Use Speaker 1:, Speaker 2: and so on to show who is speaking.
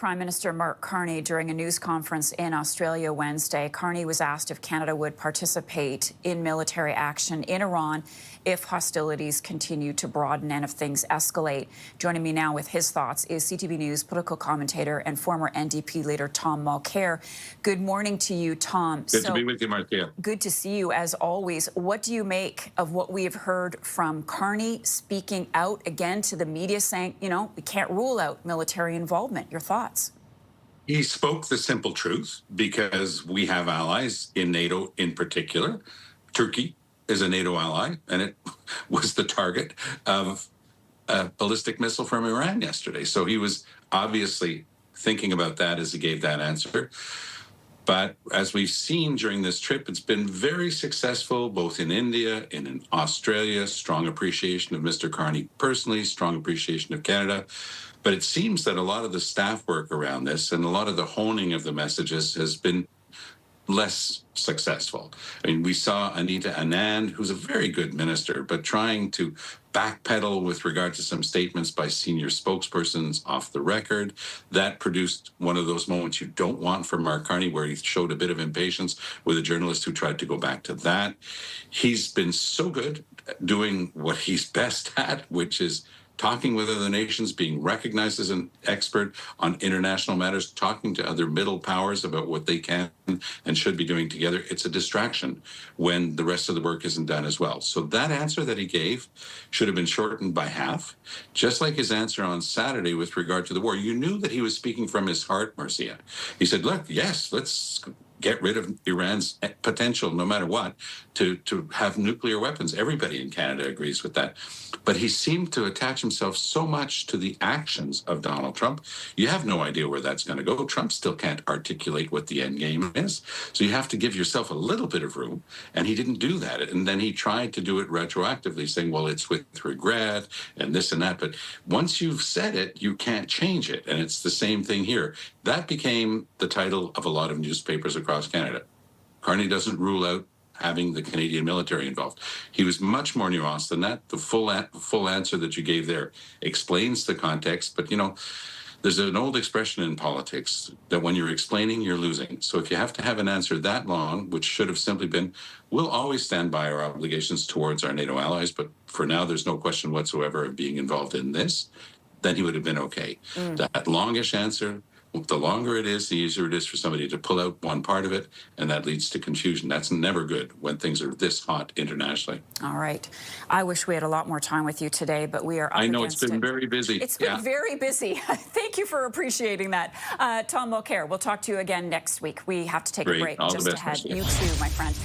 Speaker 1: Prime Minister Mark Carney during a news conference in Australia Wednesday. Carney was asked if Canada would participate in military action in Iran if hostilities continue to broaden and if things escalate. Joining me now with his thoughts is CTV News political commentator and former NDP leader Tom Mulcair. Good morning to you, Tom.
Speaker 2: Good to be with you, Marcia.
Speaker 1: Good to see you, as always. What do you make of what we have heard from Carney speaking out again to the media, saying, you know, we can't rule out military involvement? Your thoughts?
Speaker 2: He spoke the simple truth because we have allies in NATO in particular. Turkey is a NATO ally, and it was the target of a ballistic missile from Iran yesterday. So he was obviously thinking about that as he gave that answer. But as we've seen during this trip, it's been very successful, both in India and in Australia. Strong appreciation of Mr. Carney personally, strong appreciation of Canada. But it seems that a lot of the staff work around this and a lot of the honing of the messages has been less successful. I mean, we saw Anita Anand, who's a very good minister, but trying to backpedal with regard to some statements by senior spokespersons off the record. That produced one of those moments you don't want from Mark Carney, where he showed a bit of impatience with a journalist who tried to go back to that. He's been so good at doing what he's best at, which is talking with other nations, being recognized as an expert on international matters, talking to other middle powers about what they can and should be doing together. It's a distraction when the rest of the work isn't done as well. So that answer that he gave should have been shortened by half, just like his answer on Saturday with regard to the war. You knew that he was speaking from his heart, Marcia. He said, look, yes, let's get rid of Iran's potential, no matter what, to have nuclear weapons. Everybody in Canada agrees with that. But he seemed to attach himself so much to the actions of Donald Trump. You have no idea where that's going to go. Trump still can't articulate what the end game is. So you have to give yourself a little bit of room. And he didn't do that. And then he tried to do it retroactively, saying, well, it's with regret and this and that. But once you've said it, you can't change it. And it's the same thing here. That became the title of a lot of newspapers across Canada. Carney doesn't rule out having the Canadian military involved. He was much more nuanced than that. The full answer that you gave there explains the context. But, you know, there's an old expression in politics that when you're explaining, you're losing. So if you have to have an answer that long, which should have simply been, we'll always stand by our obligations towards our NATO allies, but for now, there's no question whatsoever of being involved in this, then he would have been okay. That longish answer, the longer it is, the easier it is for somebody to pull out one part of it, and that leads to confusion. That's never good when things are this hot internationally.
Speaker 1: All right. I wish we had a lot more time with you today, but we are up
Speaker 2: I know
Speaker 1: against
Speaker 2: it's been
Speaker 1: it.
Speaker 2: very busy.
Speaker 1: It's been very busy. Thank you for appreciating that. Tom Mulcair, we'll talk to you again next week. We have to take a break
Speaker 2: All
Speaker 1: just
Speaker 2: the best,
Speaker 1: ahead.
Speaker 2: Marcia.
Speaker 1: You too, my friend.